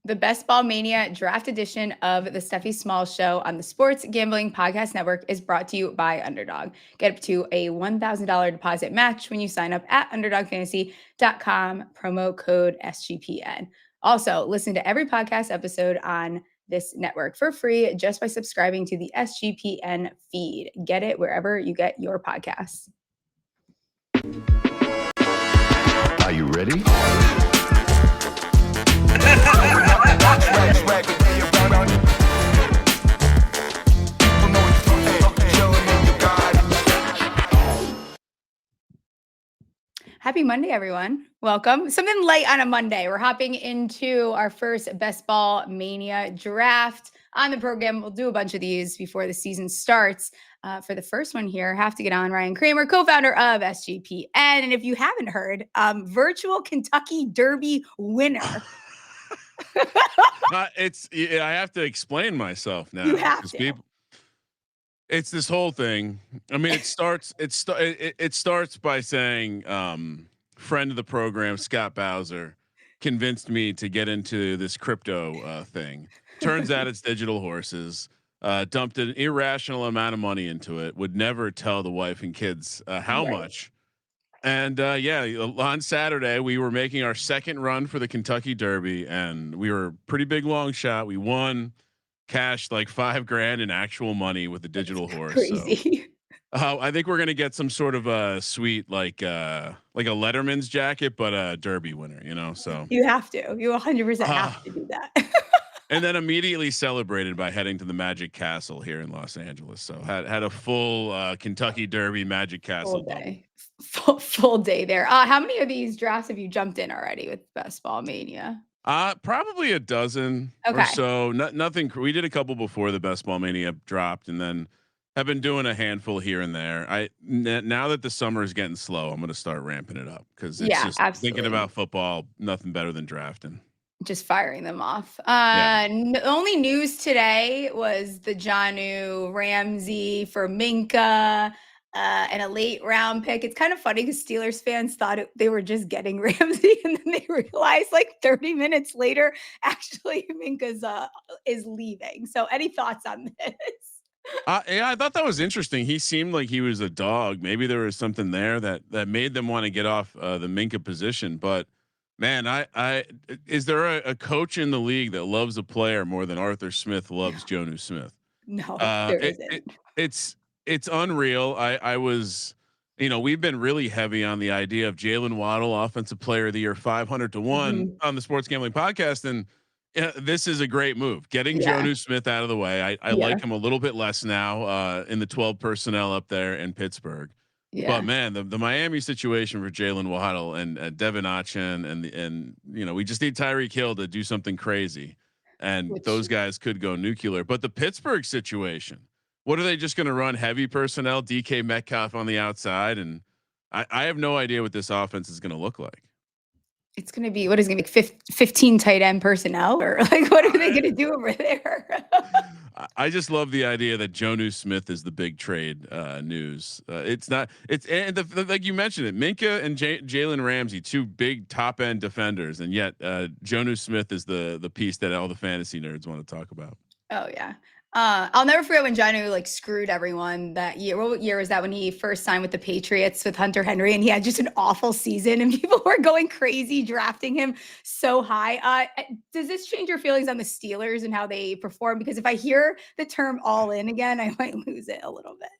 The Best Ball Mania draft edition of the Stephie Smalls Show on the Sports Gambling Podcast Network is brought to you by Underdog. Get up to a $1,000 deposit match when you sign up at underdogfantasy.com, promo code SGPN. Also, listen to every podcast episode on this network for free just by subscribing to the SGPN feed. Get it wherever you get your podcasts. Are you ready? Happy Monday, everyone. Welcome. Something light on a Monday. We're hopping into our first Best Ball Mania draft on the program. We'll do a bunch of these before the season starts. For the first one here, have to get on Ryan Kramer, co-founder of SGPN. And if you haven't heard, virtual Kentucky Derby winner. I have to explain myself now. You have to. It's this whole thing. I mean, it starts by saying, friend of the program, Scott Bowser, convinced me to get into this crypto thing. Turns out it's digital horses. Dumped an irrational amount of money into it. Would never tell the wife and kids how much. And on Saturday we were making our second run for the Kentucky Derby, and we were a pretty big long shot. We won, cashed like $5,000 in actual money with the digital horse. Crazy. So, I think we're gonna get some sort of a sweet like a Letterman's jacket, but a Derby winner. You know, so you have to. You 100% have to do that. And then immediately celebrated by heading to the Magic Castle here in Los Angeles. So had a full Kentucky Derby Magic Castle day. Full day there. How many of these drafts have you jumped in already with Best Ball Mania? Probably a dozen or so. Nothing. We did a couple before the Best Ball Mania dropped, and then have been doing a handful here and there. Now that the summer is getting slow, I'm going to start ramping it up because it's just absolutely. Thinking about football. Nothing better than drafting. Just firing them off. Only news today was the Jonnu Ramsey for Minka and a late round pick. It's kind of funny because Steelers fans thought they were just getting Ramsey, and then they realized like 30 minutes later, actually Minka's is leaving. So any thoughts on this? Yeah, I thought that was interesting. He seemed like he was a dog. Maybe there was something there that made them want to get off the Minka position, but. Man, is there a coach in the league that loves a player more than Arthur Smith loves Jonnu Smith? No, there isn't. It's unreal. I was, we've been really heavy on the idea of Jaylen Waddle, offensive player of the year, 500 to 1 on the Sports Gambling Podcast, and this is a great move. Getting Jonnu Smith out of the way. I like him a little bit less now in the 12 personnel up there in Pittsburgh. Yeah. But man, the Miami situation for Jaylen Waddle and Devin Achin and we just need Tyreek Hill to do something crazy, and those guys could go nuclear. But the Pittsburgh situation, what are they just going to run heavy personnel, DK Metcalf on the outside, and I have no idea what this offense is going to look like. It's going to be, what is it going to be, 15 tight end personnel, or like what are they going to do over there? I just love the idea that Jonnu Smith is the big trade news. It's not. It's like you mentioned it. Minka and Jalen Ramsey, two big top end defenders, and yet Jonnu Smith is the piece that all the fantasy nerds want to talk about. Oh yeah. I'll never forget when Jonnu like screwed everyone that year. What year was that, when he first signed with the Patriots with Hunter Henry, and he had just an awful season and people were going crazy drafting him so high? Does this change your feelings on the Steelers and how they perform? Because if I hear the term all in again, I might lose it a little bit.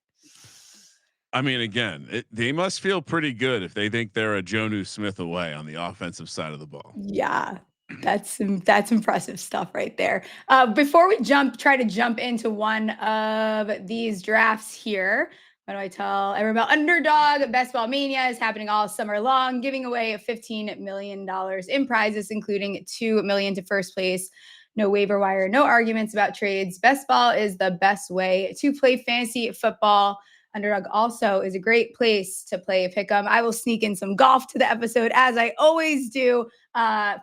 I mean, again, they must feel pretty good if they think they're a Jonnu Smith away on the offensive side of the ball. Yeah. That's impressive stuff right there. Before we try to jump into one of these drafts here, what do I tell everyone about? Underdog Best Ball Mania is happening all summer long, giving away $15 million in prizes, including $2 million to first place. No waiver wire, no arguments about trades. Best Ball is the best way to play fantasy football. Underdog also is a great place to play a pick'em. I will sneak in some golf to the episode, as I always do,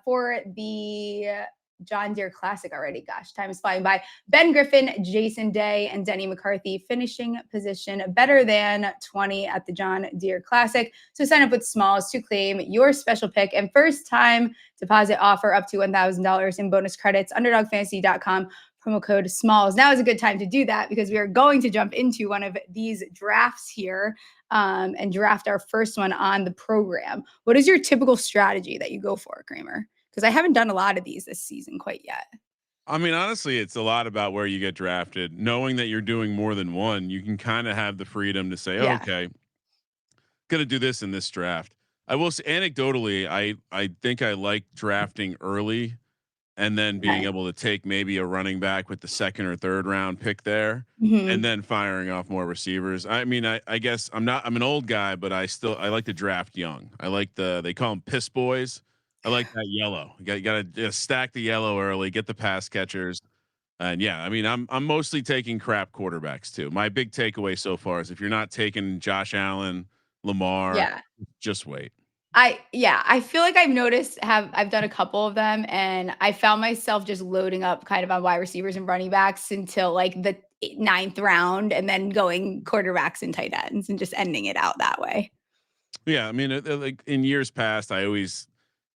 for the John Deere Classic already. Gosh, time is flying by. Ben Griffin, Jason Day, and Denny McCarthy finishing position better than 20 at the John Deere Classic. So sign up with Smalls to claim your special pick and first time deposit offer up to $1,000 in bonus credits. UnderdogFantasy.com. Promo code Smalls. Now is a good time to do that because we are going to jump into one of these drafts here and draft our first one on the program. What is your typical strategy that you go for, Kramer? Because I haven't done a lot of these this season quite yet. I mean, honestly, it's a lot about where you get drafted. Knowing that you're doing more than one, you can kind of have the freedom to say, Yeah. okay, gonna do this in this draft. I will say anecdotally, I think I like drafting early and then being able to take maybe a running back with the second or third round pick there and then firing off more receivers. I mean, I guess I'm an old guy, but I like to draft young. I like they call them piss boys. I like that yellow. You got to just stack the yellow early, get the pass catchers. And yeah, I mean, I'm mostly taking crap quarterbacks too. My big takeaway so far is if you're not taking Josh Allen, Lamar, just wait. I feel like I've done a couple of them and I found myself just loading up kind of on wide receivers and running backs until like the 9th round and then going quarterbacks and tight ends and just ending it out that way. Yeah. I mean, like in years past, I always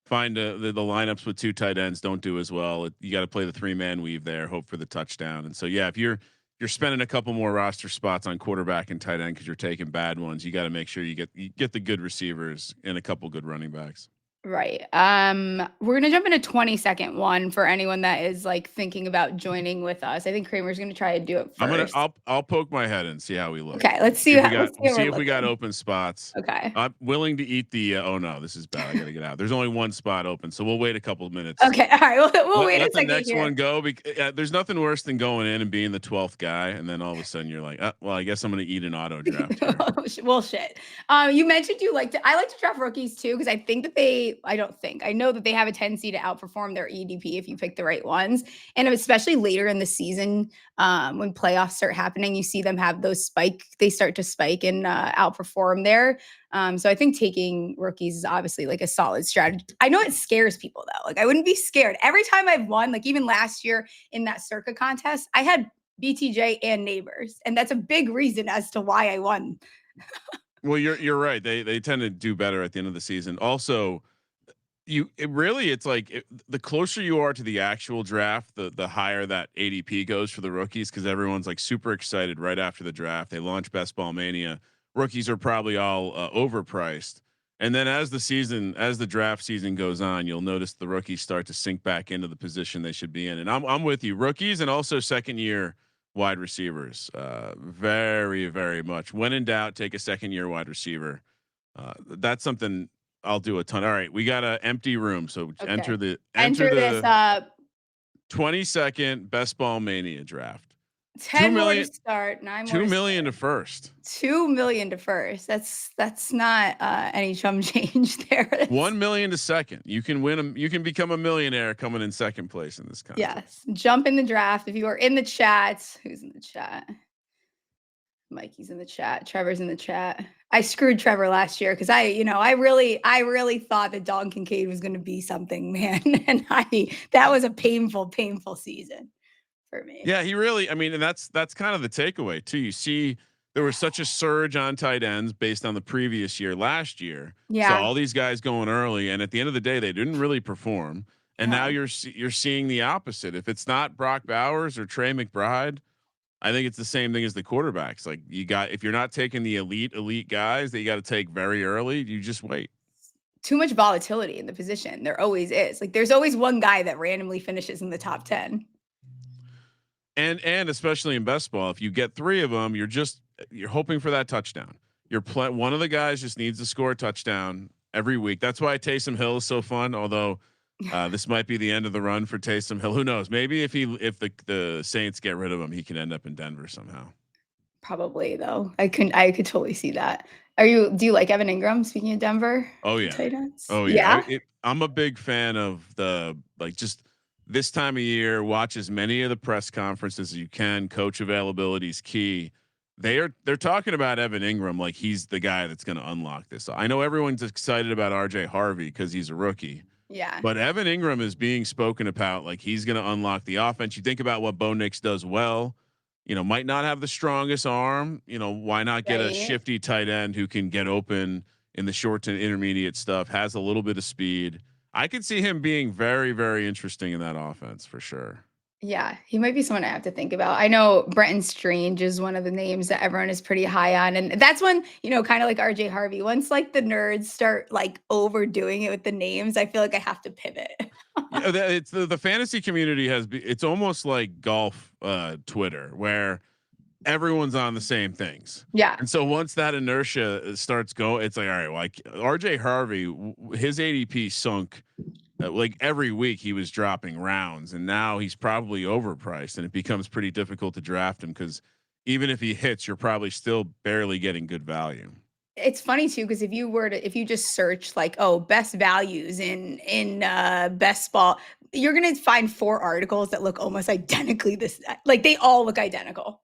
find the lineups with 2 tight ends don't do as well. You got to play the 3-man weave there, hope for the touchdown. And so, yeah, if you're spending a couple more roster spots on quarterback and tight end because you're taking bad ones, you got to make sure you get the good receivers and a couple good running backs. Right. We're gonna jump into 20-second one for anyone that is like thinking about joining with us. I think Kramer's gonna try to do it first. I'll poke my head and see how we look. Okay, let's see if we got open spots. Okay. I'm willing to eat the. Oh no, this is bad. I gotta get out. There's only one spot open, so we'll wait a couple of minutes. Okay. All right. We'll wait a let second. The next here. one go. There's nothing worse than going in and being the 12th guy, and then all of a sudden you're like, well, I guess I'm gonna eat an auto draft. Well, shit. You mentioned I like to draft rookies too because I think that I know that they have a tendency to outperform their EDP if you pick the right ones. And especially later in the season, when playoffs start happening, you see them have they start to spike and outperform there. So I think taking rookies is obviously like a solid strategy. I know it scares people though. Like I wouldn't be scared. Every time I've won, like even last year in that Circa contest, I had BTJ and Neighbors. And that's a big reason as to why I won. Well, you're right. They tend to do better at the end of the season. Also, it's like the closer you are to the actual draft, the higher that ADP goes for the rookies because everyone's like super excited right after the draft. They launch Best Ball Mania. Rookies are probably all overpriced. And then as the draft season goes on, you'll notice the rookies start to sink back into the position they should be in. And I'm with you, rookies and also second year wide receivers. Very, very much. When in doubt, take a second year wide receiver. That's something I'll do a ton. All right, we got an empty room, so enter the 20-second Best Ball Mania draft. 10 more to start. 9 more. $2 million to first. $2 million to first. That's not any chum change there. $1 million to second. You can win. You can become a millionaire coming in second place in this contest. Yes, jump in the draft if you are in the chat. Who's in the chat? Mikey's in the chat. Trevor's in the chat. I screwed Trevor last year because I really thought that Don Kincaid was going to be something, man, and that was a painful season for me. Yeah, and that's kind of the takeaway too. You see, there was such a surge on tight ends based on the previous year, last year. Yeah. So all these guys going early, and at the end of the day, they didn't really perform. And now you're seeing the opposite. If it's not Brock Bowers or Trey McBride, I think it's the same thing as the quarterbacks. Like if you're not taking the elite guys that you got to take very early, you just wait. Too much volatility in the position. There always is. Like there's always one guy that randomly finishes in the top 10. And especially in best ball, if you get 3 of them, you're hoping for that touchdown. One of the guys just needs to score a touchdown every week. That's why Taysom Hill is so fun. Although this might be the end of the run for Taysom Hill. Who knows? Maybe if the Saints get rid of him, he can end up in Denver somehow. Probably though. I could totally see that. Do you like Evan Ingram? Speaking of Denver? Oh yeah. Tight ends? Oh yeah. I'm a big fan of just this time of year. Watch as many of the press conferences as you can. Coach availability is key. They're talking about Evan Ingram like he's the guy that's going to unlock this. I know everyone's excited about RJ Harvey because he's a rookie. Yeah. But Evan Ingram is being spoken about like he's going to unlock the offense. You think about what Bo Nix does well, might not have the strongest arm. Why not get a Right. shifty tight end who can get open in the short to intermediate stuff, has a little bit of speed. I could see him being very, very interesting in that offense for sure. Yeah, he might be someone I have to think about. I know Brenton Strange is one of the names that everyone is pretty high on. And that's when, kind of like RJ Harvey, once like the nerds start like overdoing it with the names, I feel like I have to pivot. Yeah, it's the fantasy community it's almost like golf Twitter where everyone's on the same things. Yeah. And so once that inertia starts going, it's like, all right, like RJ Harvey, his ADP sunk. Like every week he was dropping rounds, and now he's probably overpriced, and it becomes pretty difficult to draft him because even if he hits, you're probably still barely getting good value. It's funny too, because if you just search like, oh, best values in best ball, you're gonna find 4 articles that look almost identically like they all look identical.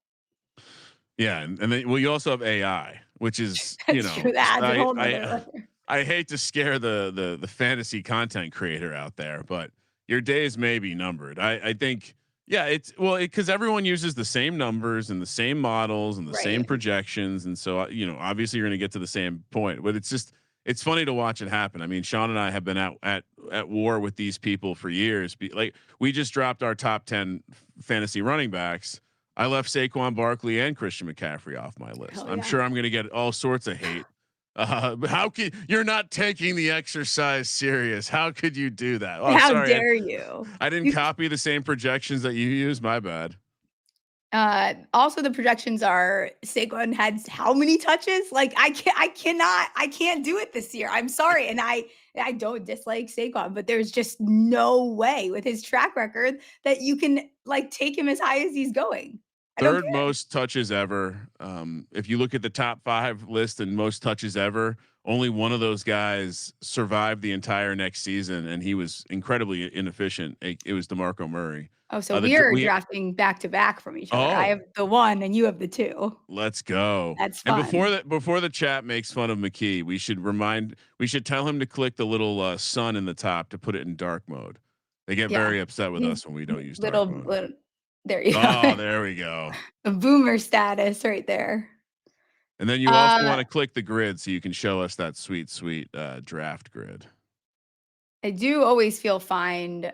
Yeah, and then you also have AI, which is That's true. That adds a whole nother I hate to scare the fantasy content creator out there, but your days may be numbered. I think it's because everyone uses the same numbers and the same models and the same Right. projections, and so obviously you're going to get to the same point. But it's funny to watch it happen. I mean, Sean and I have been at war with these people for years. Like we just dropped our top 10 fantasy running backs. I left Saquon Barkley and Christian McCaffrey off my list. Hell I'm yeah. sure I'm going to get all sorts of hate. But how could you're not taking the exercise serious? How could you do that? Oh, How sorry. dare you? I didn't copy the same projections that you use. My bad. Also the projections are Saquon had how many touches? Like I can't do it this year. I'm sorry. And I don't dislike Saquon, but there's just no way with his track record that you can like take him as high as he's going. I don't Third care. most touches ever. If you look at the top 5 list and most touches ever, only one of those guys survived the entire next season, and he was incredibly inefficient. It was DeMarco Murray. Oh, so we're drafting back to back from each other. I have the 1 and you have the 2. Let's go. That's And fun. before the chat makes fun of McKee, we should tell him to click the little sun in the top to put it in dark mode. They get Yeah. very upset with He's us when we don't use dark little, mode. little there you Oh, go. there we go. The boomer status right there. And then you also want to click the grid so you can show us that sweet draft grid. I do always feel fine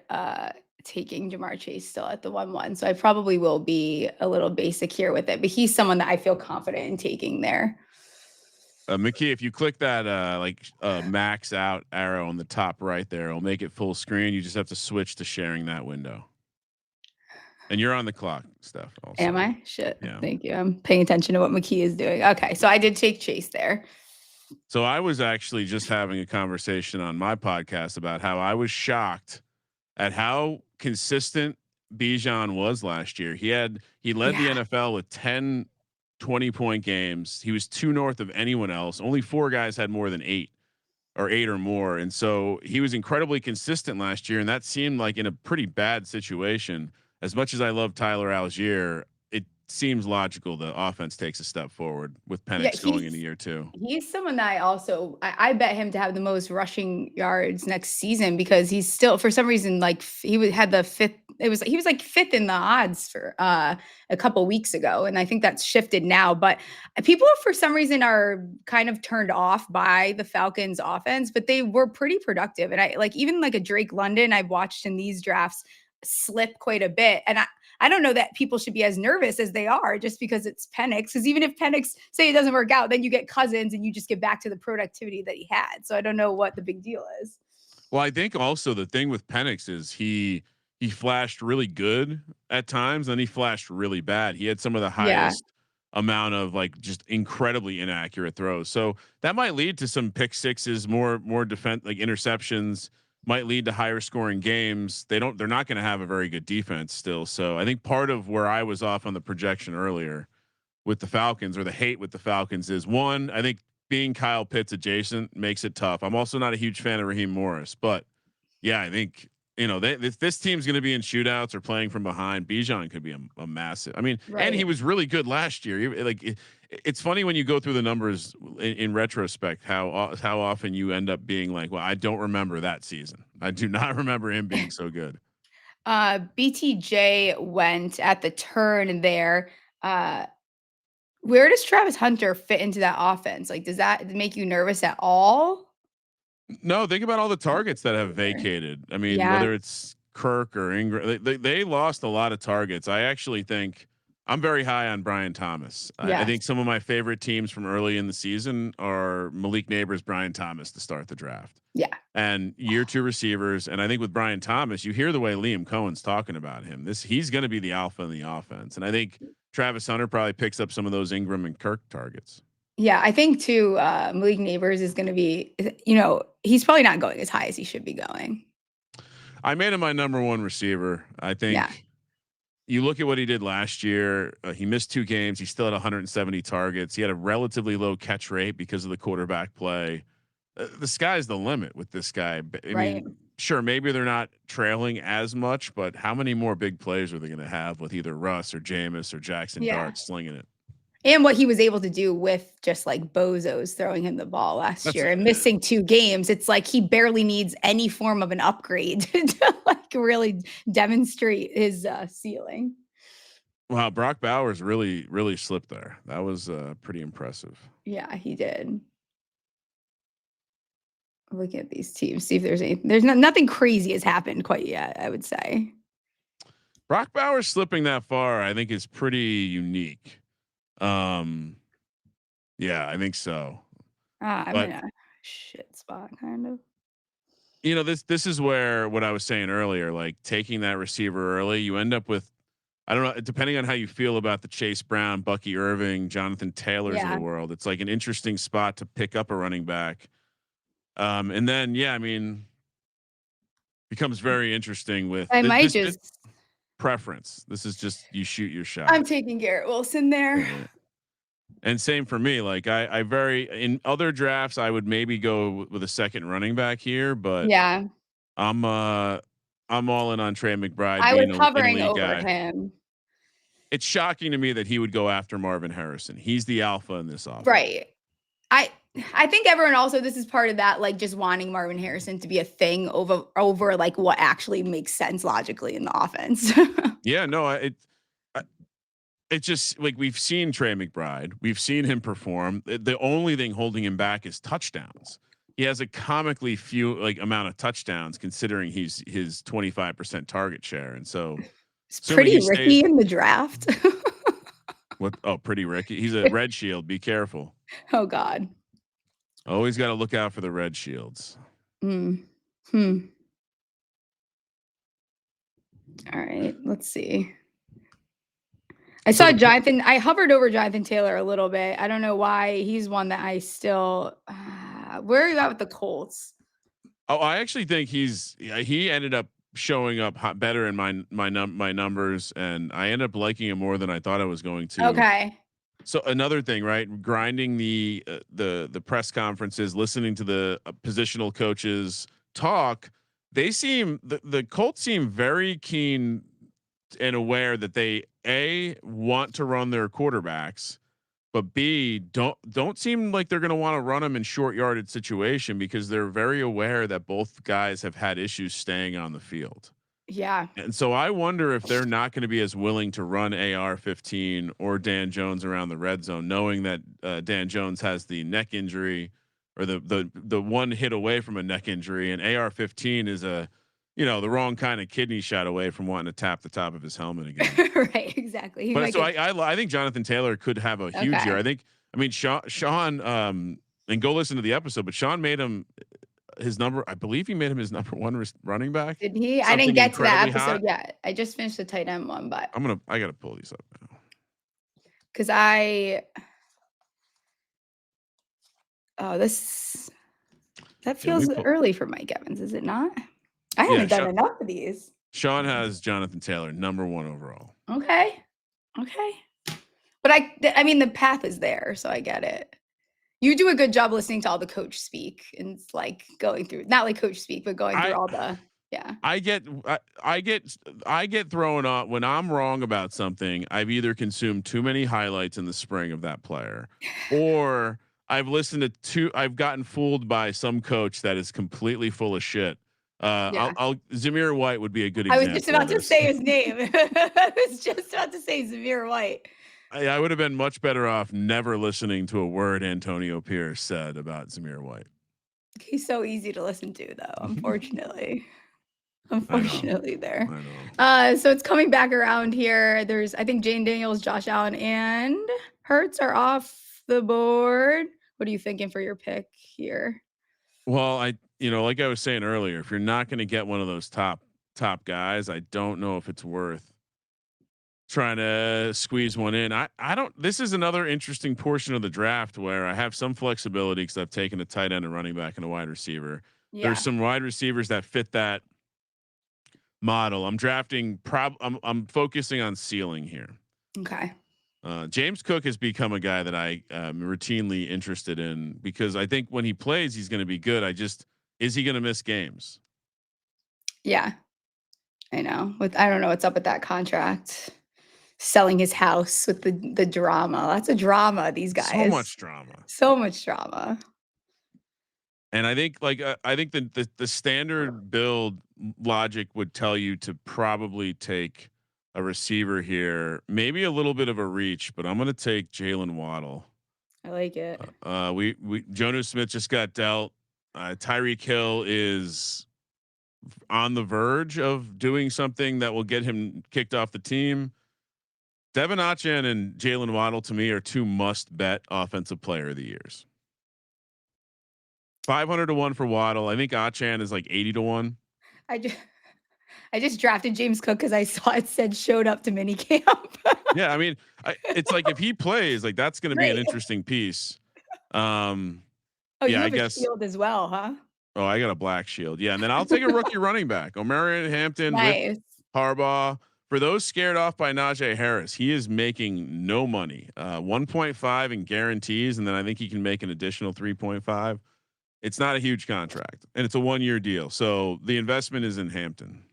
taking Jamar Chase still at the 1-1. So I probably will be a little basic here with it, but he's someone that I feel confident in taking there. Mickey, if you click that max out arrow on the top right there, it'll make it full screen. You just have to switch to sharing that window. And you're on the clock, Steph. Also. Am I? Shit. Yeah. Thank you. I'm paying attention to what McKee is doing. Okay. So I did take Chase there. So I was actually just having a conversation on my podcast about how I was shocked at how consistent Bijan was last year. He led the NFL with 10 20-point games. He was 2 north of anyone else. Only 4 guys had more than 8 or more. And so he was incredibly consistent last year. And that seemed like in a pretty bad situation. As much as I love Tyler Algier, it seems logical the offense takes a step forward with Penix going into year 2. He's someone that I bet him to have the most rushing yards next season because he's still, for some reason, like had the 5th. He was like 5th in the odds for a couple weeks ago. And I think that's shifted now, but people for some reason are kind of turned off by the Falcons offense, but they were pretty productive. And I like, even like a Drake London I've watched in these drafts slip quite a bit. And I don't know that people should be as nervous as they are just because it's Penix. Because even if Penix say it doesn't work out, then you get Cousins and you just get back to the productivity that he had. So I don't know what the big deal is. Well, I think also the thing with Penix is he flashed really good at times, and he flashed really bad. He had some of the highest amount of like just incredibly inaccurate throws. So that might lead to some pick sixes, more defense, like interceptions, might lead to higher scoring games. They're not going to have a very good defense still. So I think part of where I was off on the projection earlier with the Falcons, or the hate with the Falcons, is one, I think being Kyle Pitts adjacent makes it tough. I'm also not a huge fan of Raheem Morris, but yeah, I think, this team's going to be in shootouts or playing from behind. Bijan could be a massive. I mean, and he was really good last year. Like it's funny when you go through the numbers in retrospect, how often you end up being like, well, I don't remember that season. I do not remember him being so good. BTJ went at the turn there. Where does Travis Hunter fit into that offense? Like, does that make you nervous at all? No, think about all the targets that have vacated. I mean, Yeah. whether it's Kirk or Ingram, they lost a lot of targets. I actually think I'm very high on Brian Thomas. I Yes. think some of my favorite teams from early in the season are Malik Neighbors, Brian Thomas to start the draft. Yeah. And year two receivers. And I think with Brian Thomas, you hear the way Liam Cohen's talking about him. He's going to be the alpha in the offense. And I think Travis Hunter probably picks up some of those Ingram and Kirk targets. Yeah, I think too, Malik Neighbors is going to be, he's probably not going as high as he should be going. I made him my number one receiver. I think you look at what he did last year. He missed 2 games. He still had 170 targets. He had a relatively low catch rate because of the quarterback play. The sky's the limit with this guy. I mean, sure, maybe they're not trailing as much, but how many more big plays are they going to have with either Russ or Jameis or Jackson Dart slinging it? And what he was able to do with just like bozos throwing him the ball last year and missing 2 games. It's like he barely needs any form of an upgrade to like really demonstrate his ceiling. Wow, Brock Bowers really slipped there. That was pretty impressive. Yeah, he did. Look at these teams, see if there's nothing crazy has happened quite yet, I would say. Brock Bowers slipping that far, I think, is pretty unique. Yeah, I think so. I'm in a shit spot, kind of. You know, this is where what I was saying earlier, like taking that receiver early, you end up with, I don't know, depending on how you feel about the Chase Brown, Bucky Irving, Jonathan Taylors of the world, it's like an interesting spot to pick up a running back. And then, I mean, becomes very interesting with this preference. This is just, you shoot your shot. I'm taking Garrett Wilson there. Yeah. And same for me. Like I in other drafts, I would maybe go with a second running back here, but I'm all in on Trey McBride. I was hovering over him. It's shocking to me that he would go after Marvin Harrison. He's the alpha in this offense. Right. I think everyone also, this is part of that, like just wanting Marvin Harrison to be a thing over like what actually makes sense logically in the offense. Yeah, no, it's just like we've seen Trey McBride. We've seen him perform. The only thing holding him back is touchdowns. He has a comically few amount of touchdowns considering his 25% target share. And so it's pretty Ricky in the draft. What? Oh, pretty Ricky. He's a red shield. Be careful. Oh God. Always got to look out for the red shields. All right, let's see. I saw Jonathan. I hovered over Jonathan Taylor a little bit. I don't know why. He's one that I still. Where are you at with the Colts? Oh, I actually think he ended up showing up better in my numbers, and I ended up liking him more than I thought I was going to. Okay. So another thing, right? Grinding the press conferences, listening to the positional coaches talk. The Colts seem very keen and aware that they want to run their quarterbacks, but B don't seem like they're going to want to run them in short yarded situation because they're very aware that both guys have had issues staying on the field. Yeah. And so I wonder if they're not going to be as willing to run AR-15 or Dan Jones around the red zone, knowing that Dan Jones has the neck injury or the one hit away from a neck injury, and AR-15 is the wrong kind of kidney shot away from wanting to tap the top of his helmet again. Right, exactly. But so I think Jonathan Taylor could have a huge year. I mean, Sean, and go listen to the episode, but Sean made him his number. I believe he made him his number 1 running back. Did he? I didn't get to that episode yet. I just finished the tight end one, but I got to pull these up now. Cause that feels early for Mike Evans, is it not? I haven't done enough of these. Sean has Jonathan Taylor number 1 overall. Okay. But I mean, the path is there, so I get it. You do a good job listening to all the coach speak and like going through, not like coach speak, but going through all the. Yeah. I get thrown off when I'm wrong about something. I've either consumed too many highlights in the spring of that player, or I've gotten fooled by some coach that is completely full of shit. Yeah. Zamir White would be a good I was just example of about to this. say his name. I was just about to say Zamir White. I would have been much better off never listening to a word Antonio Pierce said about Zamir White. He's so easy to listen to, though, unfortunately. I know. Unfortunately, there. I know. So it's coming back around here. There's, I think, Jane Daniels, Josh Allen, and Hurts are off the board. What are you thinking for your pick here? Well, like I was saying earlier, if you're not going to get one of those top guys, I don't know if it's worth trying to squeeze one in. I don't. This is another interesting portion of the draft where I have some flexibility because I've taken a tight end, and running back, and a wide receiver. There's Yeah. some wide receivers that fit that model. I'm drafting. I'm focusing on ceiling here. Okay. James Cook has become a guy that I am routinely interested in because I think when he plays, he's going to be good. Is he going to miss games? Yeah. I know. I don't know what's up with that contract. Selling his house with the drama. Lots of drama, these guys. So much drama. So much drama. And I think I think the standard build logic would tell you to probably take a receiver here, maybe a little bit of a reach, but I'm going to take Jaylen Waddle. I like it. We Jonnu Smith just got dealt. Tyreek Hill is on the verge of doing something that will get him kicked off the team. Devin Achane and Jaylen Waddle to me are two must bet offensive player of the years. 500 to 1 for Waddle. I think Achane is like 80 to 1. I just drafted James Cook because I saw it said showed up to minicamp. Yeah, I mean, it's like if he plays, like that's going to be an interesting piece. Oh, yeah, you I have a guess. shield as well, huh? Oh, I got a black shield. Yeah, and then I'll take a rookie running back, Omarion Hampton Nice. with Harbaugh. For those scared off by Najee Harris, he is making no money. 1.5 in guarantees, and then I think he can make an additional 3.5. It's not a huge contract, and it's a 1-year deal. So the investment is in Hampton.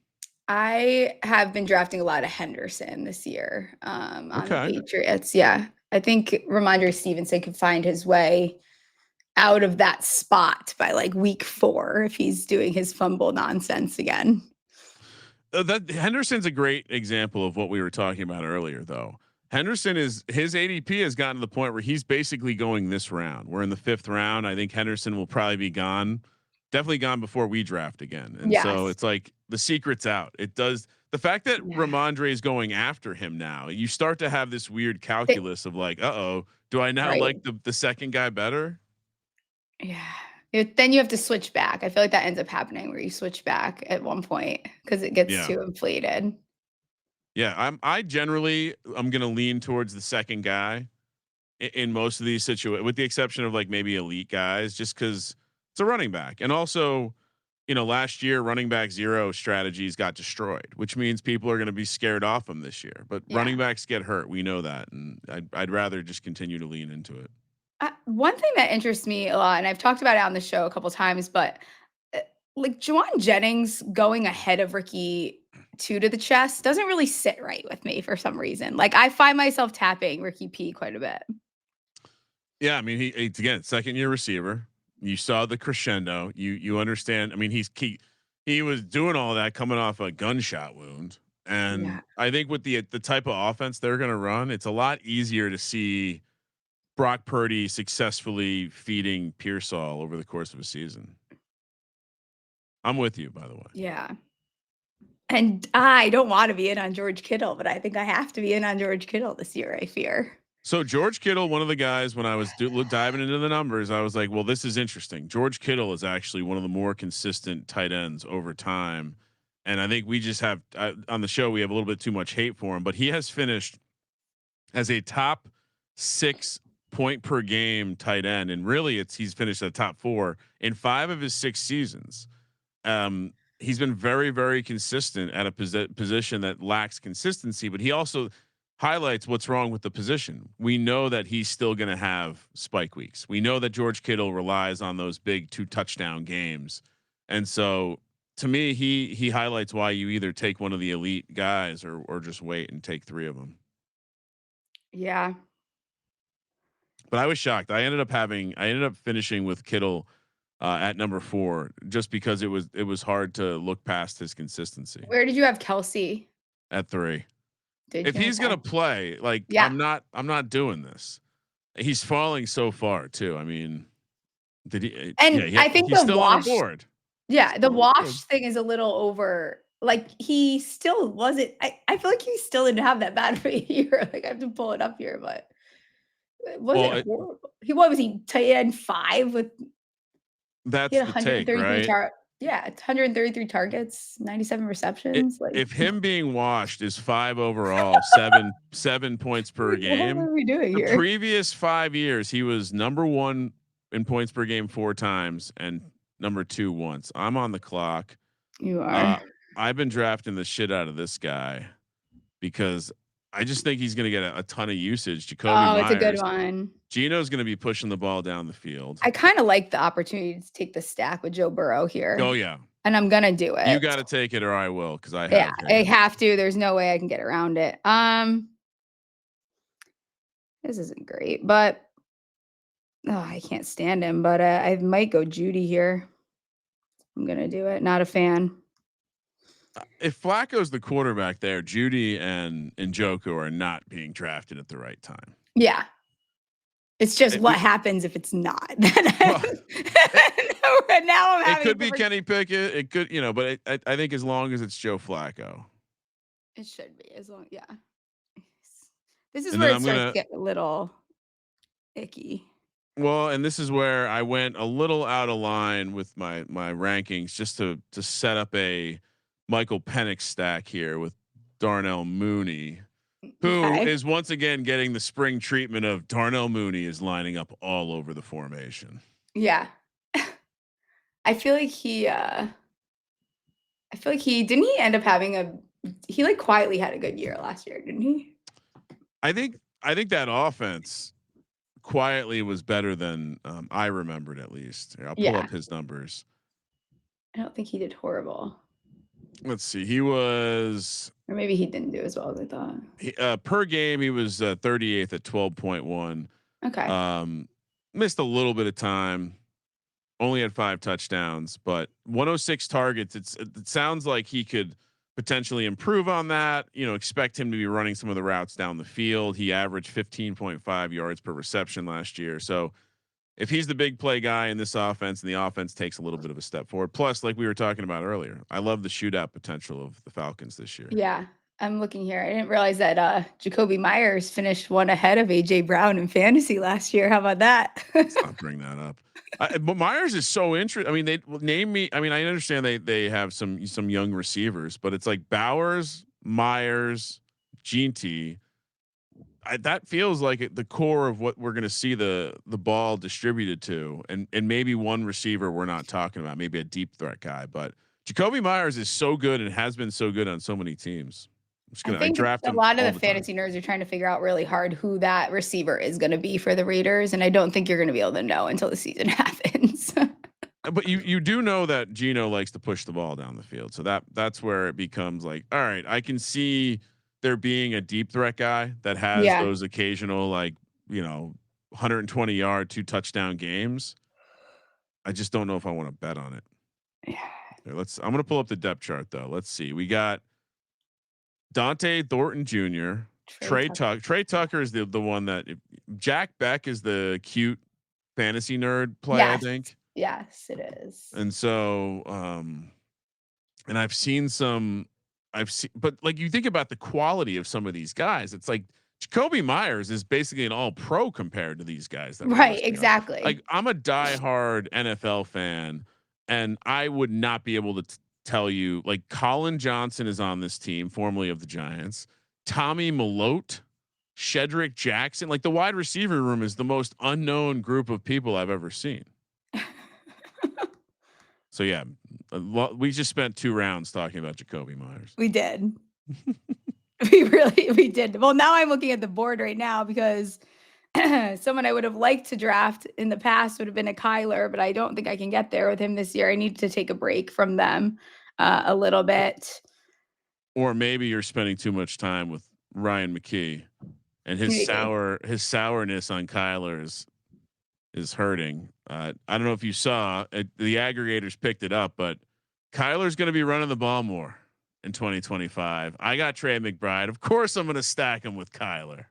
I have been drafting a lot of Henderson this year on the Okay. Patriots. Yeah. I think Ramondre Stevenson could find his way out of that spot by like week 4 if he's doing his fumble nonsense again. That Henderson's a great example of what we were talking about earlier, though. Henderson his ADP has gotten to the point where he's basically going this round. We're in the 5th round. I think Henderson will probably be gone, definitely gone before we draft again. And so it's like the secret's out. It does the fact that Ramondre is going after him now. You start to have this weird calculus of like, do I now like the second guy better? Yeah. Then you have to switch back. I feel like that ends up happening where you switch back at one point because it gets too inflated. Yeah, I'm going to lean towards the second guy in most of these situations, with the exception of like maybe elite guys, just because it's a running back. And also, last year running back 0 strategies got destroyed, which means people are going to be scared off them this year. But running backs get hurt. We know that, and I'd rather just continue to lean into it. One thing that interests me a lot, and I've talked about it on the show a couple times, but like Juwan Jennings going ahead of Ricky 2 to the chest doesn't really sit right with me for some reason. Like I find myself tapping Ricky P quite a bit. Yeah, I mean, it's again, 2nd-year receiver. You saw the crescendo. You understand. I mean, he was doing all that coming off a gunshot wound, and I think with the type of offense they're going to run, it's a lot easier to see Brock Purdy successfully feeding Pearsall over the course of a season. I'm with you, by the way. Yeah. And I don't want to be in on George Kittle, but I think I have to be in on George Kittle this year, I fear. So George Kittle, one of the guys, when I was diving into the numbers, I was like, well, this is interesting. George Kittle is actually one of the more consistent tight ends over time. And I think we just have on the show, we have a little bit too much hate for him, but he has finished as a top 6 point per game tight end. And really he's finished at top 4 in 5 of his 6 seasons. He's been very, very consistent at a position that lacks consistency, but he also highlights what's wrong with the position. We know that he's still going to have spike weeks. We know that George Kittle relies on those big 2 touchdown games. And so to me, he highlights why you either take one of the elite guys or just wait and take 3 of them. Yeah. But I was shocked. I ended up finishing with Kittle at number 4 just because it was hard to look past his consistency Where did you have Kelsey? at 3. Did If you? he's gonna play, like Yeah. I'm not doing this. He's falling so far too. I mean, did he? And Yeah, I think he's the still on the wash, board. yeah, the Still on the board. wash thing is a little over. Like he still wasn't. I feel like he still didn't have that bad of a year. Like I have to pull it up here, but it wasn't Well, horrible. What was he? Tight end 5 with he that's had the take, 133 right? yeah, 133 targets, 97 receptions. Like If him being washed is 5 overall, 7 points per what game. are we doing The here? previous 5 years, he was number 1 in points per game 4 times and number 2 once. I'm on the clock. You are. I've been drafting the shit out of this guy because I just think he's going to get a ton of usage. Jacoby Myers. It's a good one. Gino's going to be pushing the ball down the field. I kind of like the opportunity to take the stack with Joe Burrow here. Oh yeah. And I'm gonna do it. You got to take it or I will because I yeah, have. I have to. There's no way I can get around it. This isn't great, but I can't stand him. But I might go Judy here. I'm gonna do it. Not a fan. If Flacco's the quarterback there, Judy and Njoku are not being drafted at the right time. Yeah. It's just what happens if it's not. Well, now I'm having it could be Kenny Pickett. It could, but I think as long as it's Joe Flacco, it should be as long. Yeah. This is where it starts to get a little icky. Well, and this is where I went a little out of line with my rankings just to set up a Michael Penix stack here with Darnell Mooney, who is once again getting the spring treatment of Darnell Mooney is lining up all over the formation. Yeah. I feel like he didn't he end up having he like quietly had a good year last year, didn't he? I think that offense quietly was better than I remembered at least. Here, I'll pull up his numbers. I don't think he did horrible. Let's see. He was, or maybe he didn't do as well as I thought. Per game, he was 38th at 12.1. Okay. Missed a little bit of time. Only had 5 touchdowns, but 106 targets. It sounds like he could potentially improve on that. Expect him to be running some of the routes down the field. He averaged 15.5 yards per reception last year. So if he's the big play guy in this offense and the offense takes a little bit of a step forward, plus like we were talking about earlier, I love the shootout potential of the Falcons this year. Yeah. I'm looking here. I didn't realize that Jacoby Myers finished 1 ahead of AJ Brown in fantasy last year. How about that? Let's not bring that up. But Myers is so interesting. I mean, they name me. I mean, I understand they have some young receivers, but it's like Bowers, Myers, Jeanty. That feels like the core of what we're going to see the ball distributed to, and maybe one receiver we're not talking about, maybe a deep threat guy. But Jacoby Myers is so good and has been so good on so many teams. I think a lot of the fantasy nerds are trying to figure out really hard who that receiver is going to be for the Raiders, and I don't think you're going to be able to know until the season happens. But you do know that Gino likes to push the ball down the field, so that's where it becomes like, all right, I can see there being a deep threat guy that has those occasional 120 yard 2 touchdown games. I just don't know if I want to bet on it. Yeah. Here, I'm going to pull up the depth chart though. Let's see. We got Dante Thornton Jr., Trey Tucker. Trey Tucker is the one that Jack Beck is the cute fantasy nerd play. I think. Yes, it is. And so, and I've seen, but like you think about the quality of some of these guys, it's like Jacoby Myers is basically an all pro compared to these guys. Right. Exactly. Like I'm a diehard NFL fan and I would not be able to tell you, like Colin Johnson is on this team, formerly of the Giants, Tommy Malote, Shedrick Jackson, like the wide receiver room is the most unknown group of people I've ever seen. So yeah, we just spent 2 rounds talking about Jacoby Myers. We did. we did. Well, now I'm looking at the board right now because someone I would have liked to draft in the past would have been a Kyler, but I don't think I can get there with him this year. I need to take a break from them. a little bit. Or maybe you're spending too much time with Ryan McKee, and his sourness on Kyler is hurting. I don't know if you saw it, the aggregators picked it up, but Kyler's going to be running the ball more in 2025. I got Trey McBride. Of course, I'm going to stack him with Kyler.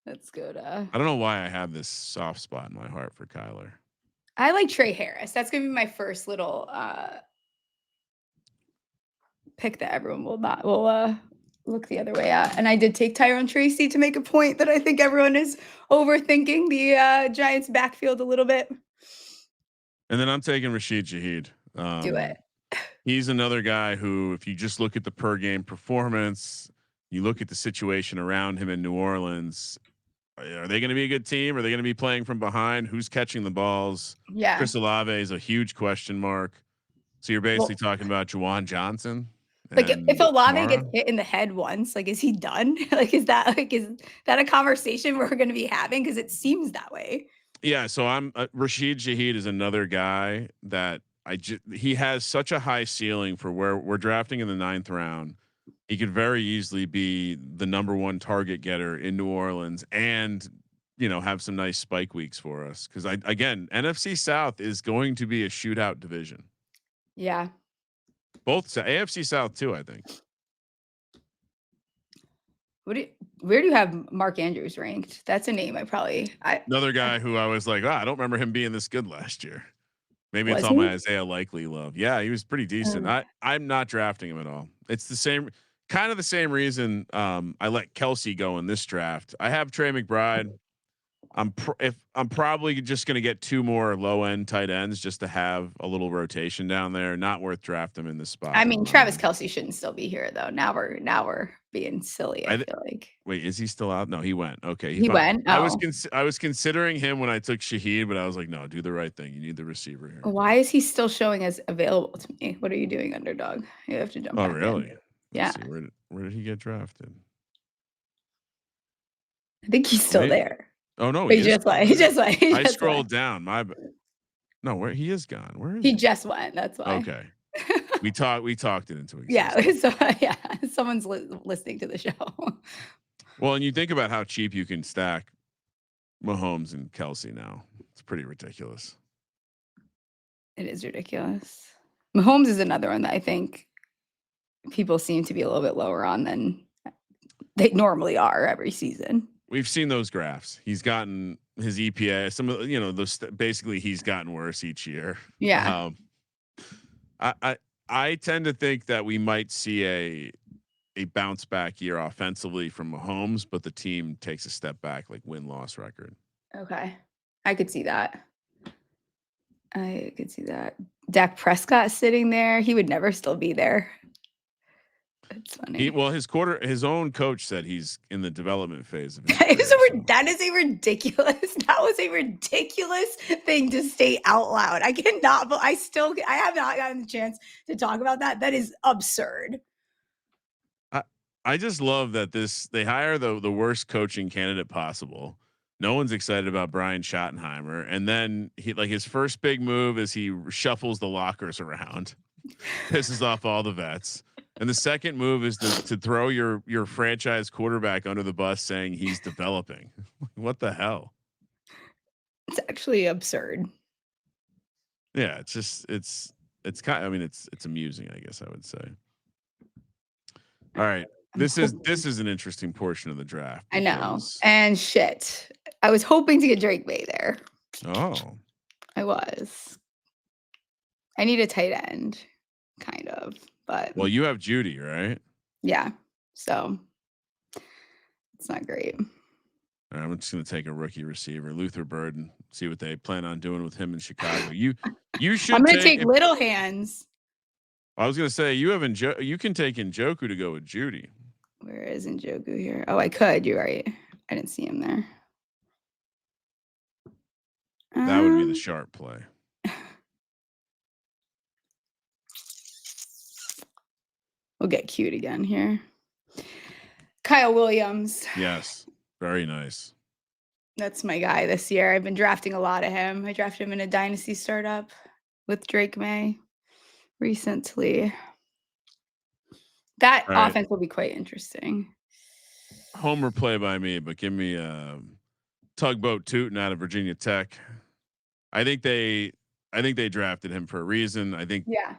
That's good. I don't know why I have this soft spot in my heart for Kyler. I like Trey Harris. That's going to be my first little pick that everyone will look the other way at. And I did take Tyrone Tracy to make a point that I think everyone is overthinking the Giants backfield a little bit. And then I'm taking Rashid Shaheed. Do it. He's another guy who, if you just look at the per game performance, you look at the situation around him in New Orleans, are they going to be a good team? Are they going to be playing from behind? Who's catching the balls? Yeah. Chris Olave is a huge question mark. So you're basically talking about Juwan Johnson. Like if Olave gets hit in the head once, like, is he done? Is that a conversation we're going to be having? Because it seems that way. Yeah. So I'm Rashid Shaheed is another guy that he has such a high ceiling for where we're drafting in the 9th round. He could very easily be the number 1 target getter in New Orleans and, have some nice spike weeks for us. Cause again, NFC South is going to be a shootout division. Yeah. Both AFC South too, I think. Where do you have Mark Andrews ranked? That's a name another guy who I was like, I don't remember him being this good last year. Maybe it's all my Isaiah Likely love. Yeah, he was pretty decent. I'm not drafting him at all. It's kind of the same reason I let Kelsey go in this draft. I have Trey McBride. I'm probably just going to get 2 more low end tight ends just to have a little rotation down there. Not worth drafting him in this spot. I mean, Travis Kelsey shouldn't still be here though. Now we're being silly. I feel like. Wait, is he still out? No, he went. Okay, he went. I was considering him when I took Shaheed, but I was like, no, do the right thing. You need the receiver here. Why is he still showing as available to me? What are you doing, underdog? You have to jump. Oh, really? Yeah. See, where did he get drafted? I think he's still there. Oh no, he just went. I scrolled down. No, where he is gone. Where is he? Just went. That's why. Okay. We talked it into existence. Yeah. So yeah, someone's listening to the show. Well, and you think about how cheap you can stack Mahomes and Kelsey now. It's pretty ridiculous. It is ridiculous. Mahomes is another one that I think people seem to be a little bit lower on than they normally are every season. We've seen those graphs. He's gotten his EPA. Some of those basically he's gotten worse each year. Yeah. I tend to think that we might see a bounce back year offensively from Mahomes, but the team takes a step back, like win-loss record. Okay, I could see that. Dak Prescott sitting there, he would never still be there. That's funny. His own coach said he's in the development phase of that is a ridiculous. That was a ridiculous thing to state out loud. I cannot, but I have not gotten the chance to talk about that. That is absurd. I just love that they hire the worst coaching candidate possible. No one's excited about Brian Schottenheimer, and then his first big move is he shuffles the lockers around, pisses off all the vets. And the second move is to throw your franchise quarterback under the bus, saying he's developing. What the hell? It's actually absurd. Yeah, it's kind. I mean, it's amusing, I guess I would say. All right, this is an interesting portion of the draft. I know, and shit, I was hoping to get Drake May there. Oh, I was. I need a tight end, kind of. But well, you have Judy, right? Yeah. So it's not great. All right, I'm just going to take a rookie receiver, Luther Bird, and see what they plan on doing with him in Chicago. You should. I'm going to take Little Hands. I was going to say you can take Njoku to go with Judy. Where is Njoku here? Oh, I could. You're right. I didn't see him there. That would be the sharp play. We'll get cute again here. Kyle Williams. Yes. Very nice. That's my guy this year. I've been drafting a lot of him. I drafted him in a dynasty startup with Drake May. recently. That All right. offense will be quite interesting. Homer play by me, but give me Tugboat Tootin out of Virginia Tech. I think they drafted him for a reason. I think Yeah.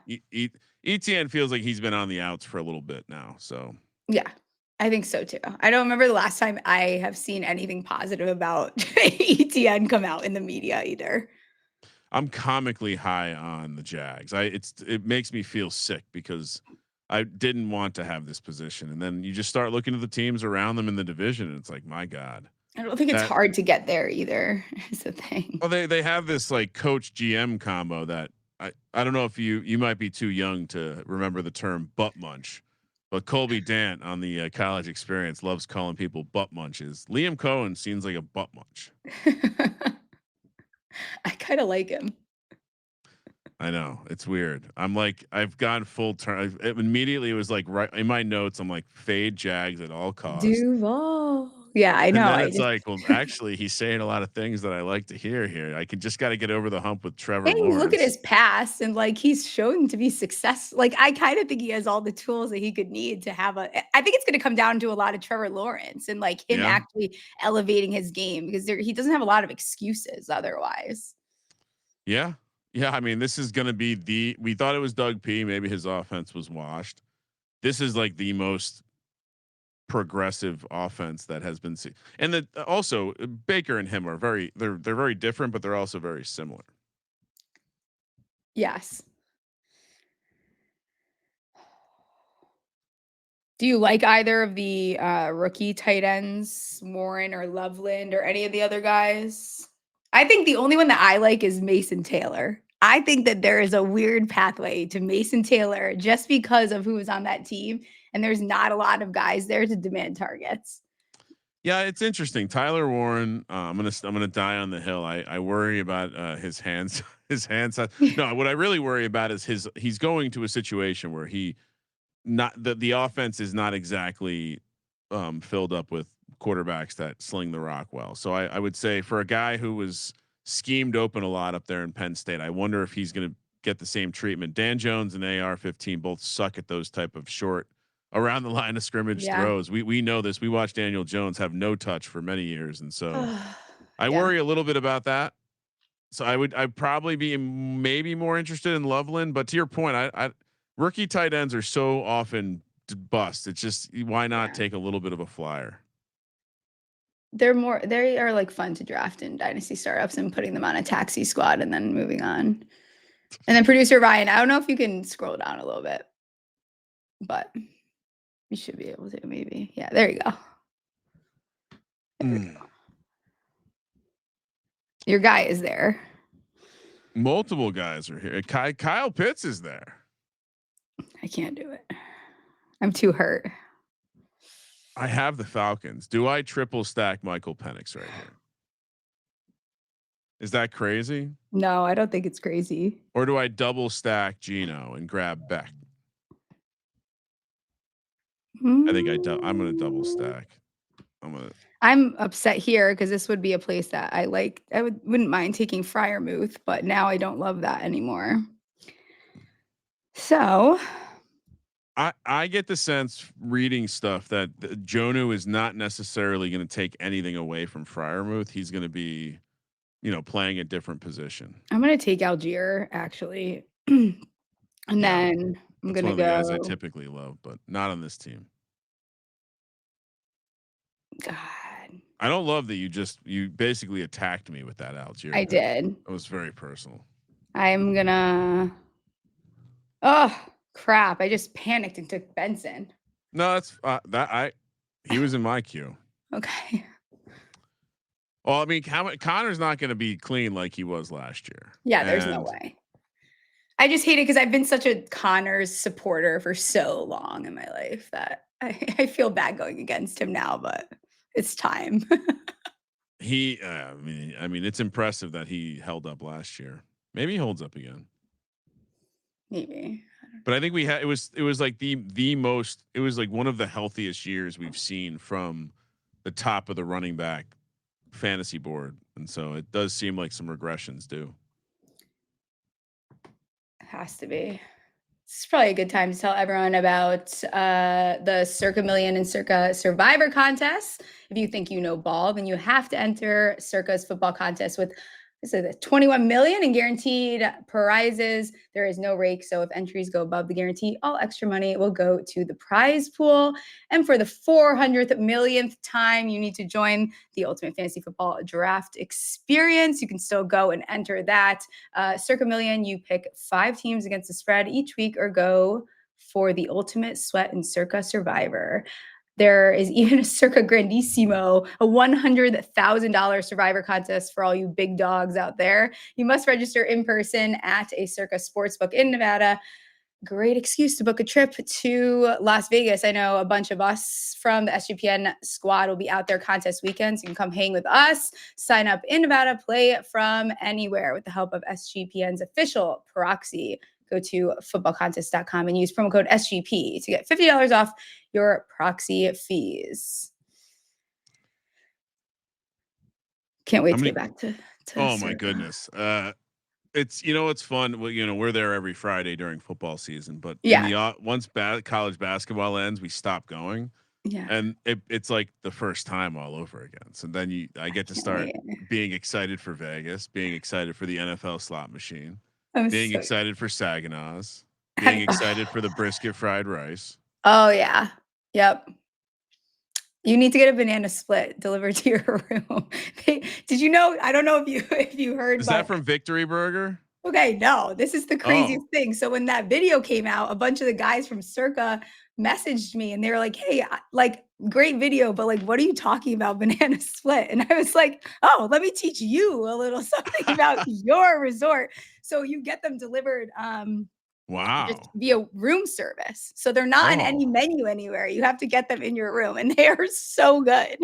ETN feels like he's been on the outs for a little bit now. So Yeah. I think so too. I don't remember the last time I have seen anything positive about ETN come out in the media either. I'm comically high on the Jags. It makes me feel sick because I didn't want to have this position, and then you just start looking at the teams around them in the division, and it's like, my God, I don't think it's that hard to get there either. Is the thing. well they have this like coach GM combo that I don't know if you might be too young to remember the term butt munch, but Colby Dant on the college experience loves calling people butt munches. Liam Cohen seems like a butt munch. I kind of like him. I know it's weird. I'm like, I've gone full turn. Immediately it was like right in my notes. I'm like, fade Jags at all costs. Duval. Yeah, I And know. then I it's just like, well, actually, he's saying a lot of things that I like to hear here. I can just got to get over the hump with Trevor and you look at Lawrence. his past and like he's shown to be successful. Like I kind of think he has all the tools that he could need to have a. I think it's going to come down to a lot of Trevor Lawrence and like him Yeah. actually elevating his game because he doesn't have a lot of excuses otherwise. Yeah. Yeah. I mean, this is going to be we thought it was Doug P. Maybe his offense was washed. This is like the most progressive offense that has been seen. And that also Baker and him are they're very different, but they're also very similar. Yes. Do you like either of the rookie tight ends, Warren or Loveland, or any of the other guys? I think the only one that I like is Mason Taylor. I think that there is a weird pathway to Mason Taylor just because of who is on that team, and there's not a lot of guys there to demand targets. Yeah, it's interesting. Tyler Warren, I'm gonna die on the hill. I worry about his hands, his hands. No, what I really worry about is he's going to a situation where the offense is not exactly filled up with quarterbacks that sling the rock well. So I would say for a guy who was schemed open a lot up there in Penn State, I wonder if he's going to get the same treatment. Dan Jones and AR-15 both suck at those type of short around the line of scrimmage Yeah. throws. We know this. We watched Daniel Jones have no touch for many years, and so I Yeah. worry a little bit about that. So I'd probably be maybe more interested in Loveland, but to your point, I rookie tight ends are so often bust. It's just why not Yeah. take a little bit of a flyer? They are like fun to draft in dynasty startups and putting them on a taxi squad and then moving on. And then producer Ryan, I don't know if you can scroll down a little bit, but you should be able to maybe. Yeah, there you go. There we go. Your guy is there. Multiple guys are here. Kyle Pitts is there. I can't do it. I'm too hurt. I have the Falcons. Do I triple stack Michael Penix right here? Is that crazy? No, I don't think it's crazy. Or do I double stack Geno and grab Beck? I think I'm going to double stack. I'm upset here because this would be a place that I like. I wouldn't mind taking Freiermuth, but now I don't love that anymore. So I get the sense reading stuff that Jonu is not necessarily going to take anything away from Freiermuth. He's going to be, playing a different position. I'm going to take Algier actually. And then I'm going to go. The guys I typically love, but not on this team. God. I don't love that you basically attacked me with that Algier. I did. It was very personal. I'm gonna. Oh crap! I just panicked and took Benson. No, that's he was in my queue. Okay. Well, I mean, Connor's not going to be clean like he was last year. Yeah, there's no way. I just hate it because I've been such a Connors supporter for so long in my life that I feel bad going against him now, but it's time. I mean, it's impressive that he held up last year. Maybe he holds up again. Maybe. But I think it was like the most, it was like one of the healthiest years we've seen from the top of the running back fantasy board. And so it does seem like some regressions do. Has to be. It's probably a good time to tell everyone about the Circa Million and Circa Survivor contests. If you think you know ball, then you have to enter Circa's football contest with 21 million in guaranteed prizes. There is no rake, so if entries go above the guarantee, all extra money will go to the prize pool. And for the 400th millionth time, you need to join the Ultimate Fantasy Football Draft Experience. You can still go and enter that. Circa Million, you pick 5 teams against the spread each week or go for the ultimate sweat in Circa Survivor. There is even a Circa Grandissimo, a $100,000 survivor contest for all you big dogs out there. You must register in person at a Circa Sportsbook in Nevada. Great excuse to book a trip to Las Vegas. I know a bunch of us from the SGPN squad will be out there contest weekends. You can come hang with us, sign up in Nevada, play from anywhere with the help of SGPN's official proxy. Go to footballcontest.com and use promo code SGP to get $50 off your proxy fees. Can't wait to get back to oh Circa. my goodness. It's, you know, it's fun. Well, you know, we're there every Friday during football season, but in the once college basketball ends, we stop going. Yeah. And it's like the first time all over again. So then I get to start being excited for Vegas, being excited for the NFL slot machine, being excited for Saginaw's, being excited for the brisket fried rice. Oh yeah. Yep. You need to get a banana split delivered to your room. Did you know? I don't know if you heard. Is that from Victory Burger? Okay, no, this is the craziest thing. So when that video came out, a bunch of the guys from Circa messaged me and they were like, "Hey, like great video, but like, what are you talking about, banana split?" And I was like, "Oh, let me teach you a little something about your resort." So you get them delivered. Wow. Just via room service. So they're not in any menu anywhere. You have to get them in your room and they are so good.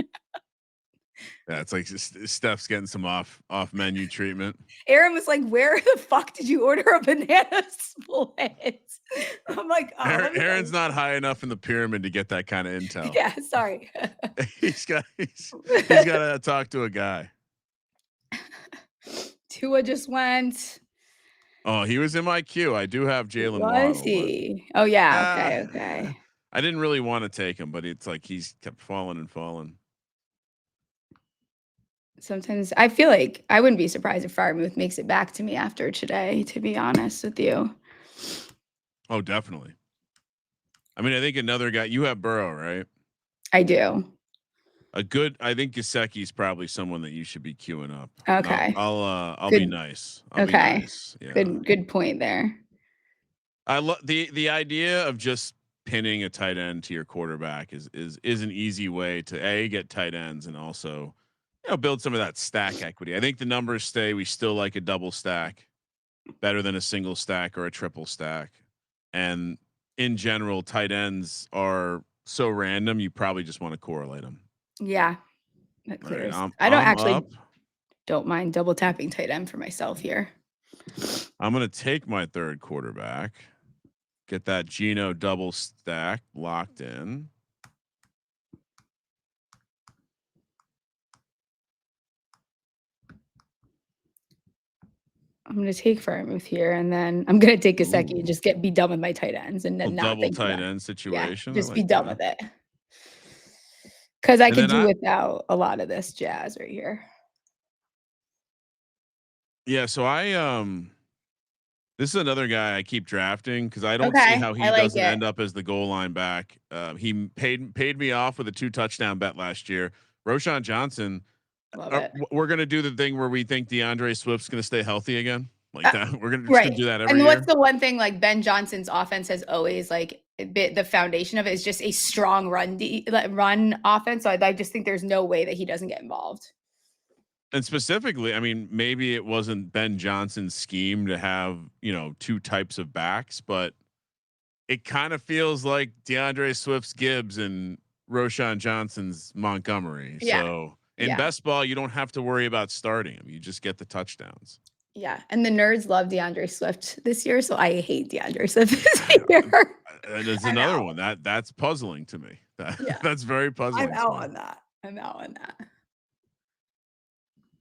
Yeah, it's like Steph's getting some off menu treatment. Aaron was like, "Where the fuck did you order a banana split?" I'm like, "Oh, Aaron's not high enough in the pyramid to get that kind of intel." Yeah, sorry. he's got to talk to a guy. Tua just went. Oh, he was in my queue. I do have Jaylen Waddle. Was he? Oh yeah. Okay. I didn't really want to take him, but it's like he's kept falling and falling. Sometimes I feel like I wouldn't be surprised if Firemuth makes it back to me after today, to be honest with you. Oh, definitely. I mean, I think another guy, you have Burrow, right? I do. I think Gesicki's probably someone that you should be queuing up. Okay. I'll be nice. I'll be nice. Yeah. Good point there. I love the idea of just pinning a tight end to your quarterback is an easy way to get tight ends and also, you know, build some of that stack equity. I think the numbers stay. We still like a double stack better than a single stack or a triple stack. And in general, tight ends are so random. You probably just want to correlate them. Yeah. That clears. Right, I don't mind double tapping tight end for myself here. I'm going to take my third quarterback, get that Geno double stack locked in. I'm going to take Firemuth here, and then I'm going to take Gesicki and just be done with my tight ends, and then not double tight end situation. Yeah, just be done with it. Because I could do without a lot of this jazz right here. Yeah, so this is another guy I keep drafting because I don't see how he doesn't end up as the goal line back. He paid me off with a 2 touchdown bet last year. Roshan Johnson. We're gonna do the thing where we think DeAndre Swift's gonna stay healthy again, like that. We're gonna do that every year. What's the one thing like Ben Johnson's offense has always like the foundation of it is just a strong run offense. So I just think there's no way that he doesn't get involved. And specifically, I mean, maybe it wasn't Ben Johnson's scheme to have, you know, 2 types of backs, but it kind of feels like DeAndre Swift's Gibbs and Roshan Johnson's Montgomery. Yeah. So in best ball, you don't have to worry about starting him. You just get the touchdowns. Yeah. And the nerds love DeAndre Swift this year. So I hate DeAndre Swift this year. There's another one that's puzzling to me. That's very puzzling. I'm out on that.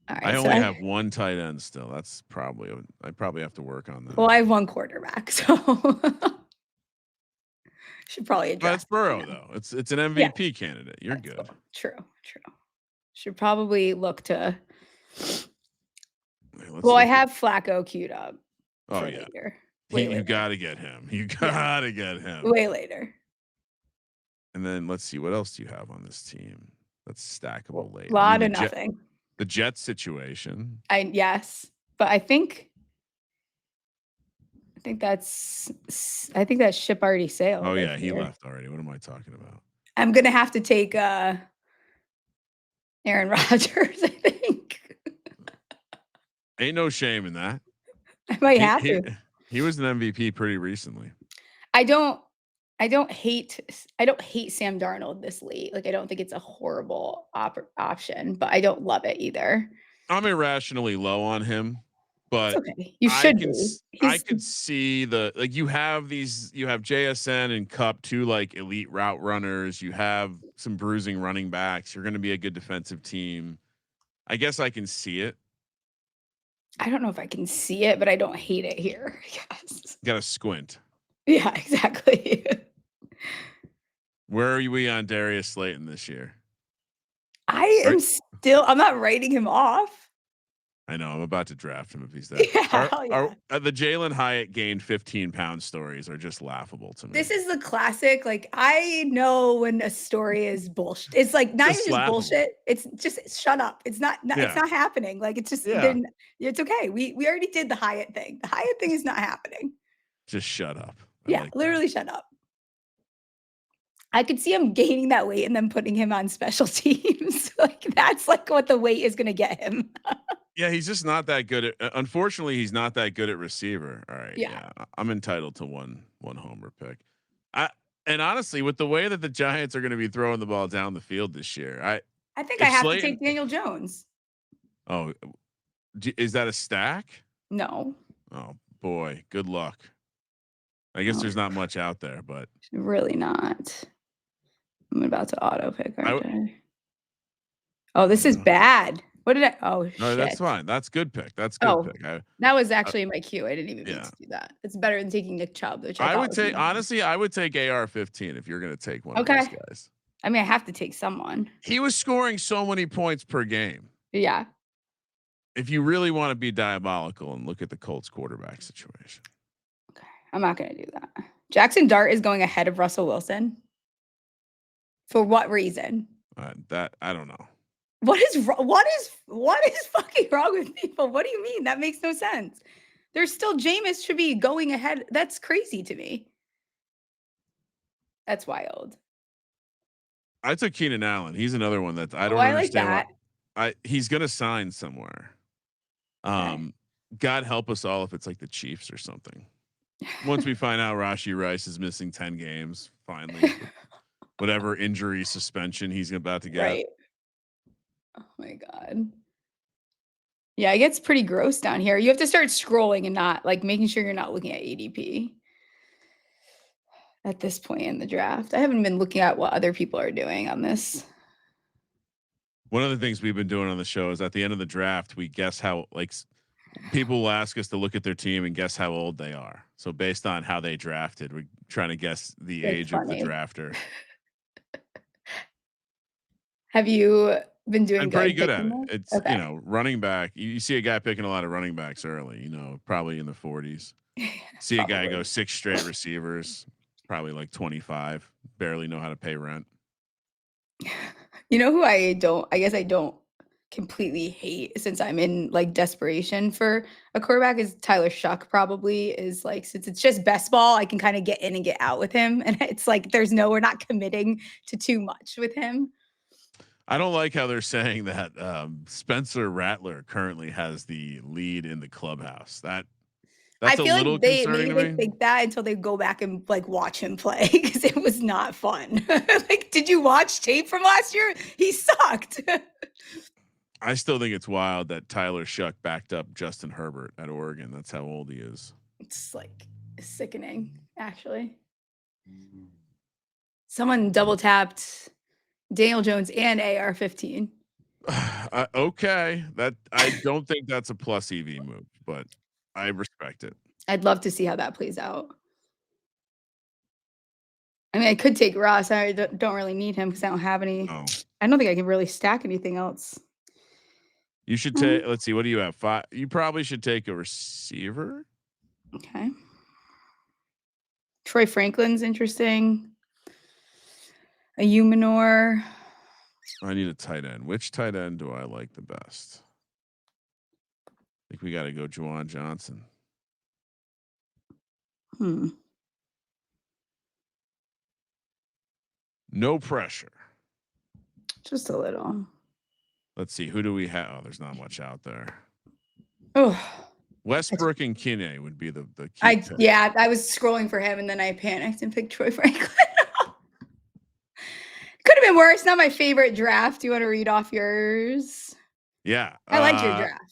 All right, I only have 1 tight end still. That's I probably have to work on that. Well, I have 1 quarterback, so Should probably But address it's Burrow though. It's an MVP candidate. You're that's good. cool. True. Should probably look to. Well, I have Flacco queued up for later. Way You later. got to get him. You got to get him. Way later. And then let's see what else do you have on this team that's stackable late. A lot of nothing. The Jets situation. Yes, but I think that's ship already sailed. Oh yeah, he left already. What am I talking about? I'm gonna have to take Aaron Rodgers, I think. Ain't no shame in that. I might have to. He was an MVP pretty recently. I don't hate Sam Darnold this late. Like I don't think it's a horrible option, but I don't love it either. I'm irrationally low on him, but okay. You should I could see you have JSN and Cup, two like elite route runners. You have some bruising running backs. You're going to be a good defensive team. I guess I can see it. I don't know if I can see it, but I don't hate it here. Yes. Got to squint. Yeah, exactly. Where are we on Darius Slayton this year? I'm not writing him off. I know. I'm about to draft him if he's there. Yeah, the Jalen Hyatt gained 15 pound stories are just laughable to me. This is the classic. Like, I know when a story is bullshit. It's like not even just bullshit. It's just shut up. It's not it's not happening. Like, it's just it's okay. We already did the Hyatt thing. The Hyatt thing is not happening. Just shut up. Literally shut up. I could see him gaining that weight and then putting him on special teams. Like that's like what the weight is going to get him. Yeah, he's just not that good at. Unfortunately, he's not that good at receiver. All right, yeah, I'm entitled to one homer pick. And honestly, with the way that the Giants are going to be throwing the ball down the field this year, I think I have to take Daniel Jones. Oh, is that a stack? No. Oh boy, good luck. I guess there's not much out there, but really not. I'm about to auto pick. Oh, this is bad. What did I? Oh, shit. No, that's fine. That's good pick. That's good pick. That was actually my cue. I didn't even mean to do that. It's better than taking Nick Chubb, which I would take. Honestly, I would take AR-15 if you're going to take one of those guys. I mean, I have to take someone. He was scoring so many points per game. Yeah. If you really want to be diabolical and look at the Colts quarterback situation. Okay. I'm not going to do that. Jackson Dart is going ahead of Russell Wilson. For what reason? That I don't know. What is fucking wrong with people? What do you mean? That makes no sense. There's still Jameis should be going ahead. That's crazy to me. That's wild. I took Keenan Allen. He's another one that I don't understand. He's gonna sign somewhere. God help us all if it's like the Chiefs or something. Once we find out Rashee Rice is missing 10 games, finally, whatever injury suspension he's about to get. Right. Oh my God. Yeah, it gets pretty gross down here. You have to start scrolling and not like making sure you're not looking at ADP at this point in the draft. I haven't been looking at what other people are doing on this. One of the things we've been doing on the show is at the end of the draft, we guess how people will ask us to look at their team and guess how old they are. So based on how they drafted, we're trying to guess the age of the drafter. Have you been doing I'm pretty good at it. It's running back. You see a guy picking a lot of running backs early, probably in the 40s. See a guy go 6 straight receivers, probably like 25, barely know how to pay rent. You know who I guess I don't completely hate since I'm in like desperation for a quarterback is Tyler Shuck probably is like, since it's just best ball, I can kind of get in and get out with him. And it's like, we're not committing to too much with him. I don't like how they're saying that Spencer Rattler currently has the lead in the clubhouse. That's I feel a little like they concerning to me. think that until they go back and like watch him play because it was not fun. Like, did you watch tape from last year? He sucked. I still think it's wild that Tyler Shuck backed up Justin Herbert at Oregon. That's how old he is. It's like sickening, actually. Someone double tapped Daniel Jones and AR-15. Okay, that I don't think that's a plus EV move, but I respect it. I'd love to see how that plays out. I mean, I could take Ross. I don't really need him because I don't have any. Oh, I don't think I can really stack anything else. you should take. Let's see. What do you have? 5. You probably should take a receiver. Okay. Troy Franklin's interesting. A Umanor. I need a tight end. Which tight end do I like the best? I think we got to go Juwan Johnson. No pressure. Just a little. Let's see. Who do we have? Oh, there's not much out there. Oh, Westbrook and Kinney would be the key pick. Yeah, I was scrolling for him and then I panicked and picked Troy Franklin. Could have been worse. Not my favorite draft. Do you want to read off yours? Yeah. I liked your draft.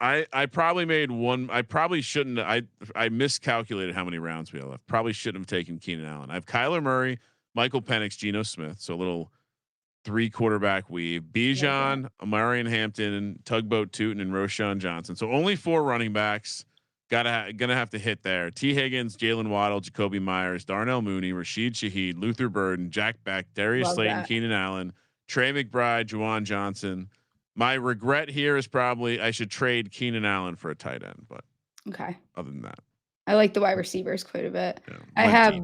I probably made one. I probably shouldn't. I miscalculated how many rounds we had left. Probably shouldn't have taken Keenan Allen. I have Kyler Murray, Michael Penix, Geno Smith. So a little 3 quarterback weave. Bijan, Amarian Hampton, Tugboat Tootin, and Roshan Johnson. So only 4 running backs. Gonna have to hit there. T. Higgins, Jaylen Waddle, Jacoby Myers, Darnell Mooney, Rashid Shaheed, Luther Burden, Jack Beck, Darius Slayton, Keenan Allen, Trey McBride, Juwan Johnson. My regret here is probably I should trade Keenan Allen for a tight end, but okay. Other than that, I like the wide receivers quite a bit. Yeah, I have.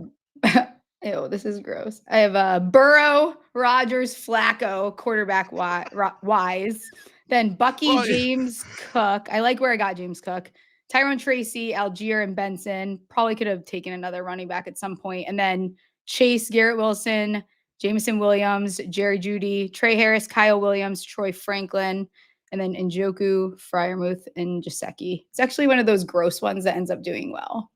Ew, this is gross. I have Burrow, Rodgers, Flacco, quarterback wise. Then Bucky, James Cook. I like where I got James Cook. Tyrone Tracy, Algier, and Benson. Probably could have taken another running back at some point. And then Chase, Garrett Wilson, Jameson Williams, Jerry Jeudy, Trey Harris, Kyle Williams, Troy Franklin, and then Njoku, Freiermuth, and Gesicki. It's actually one of those gross ones that ends up doing well.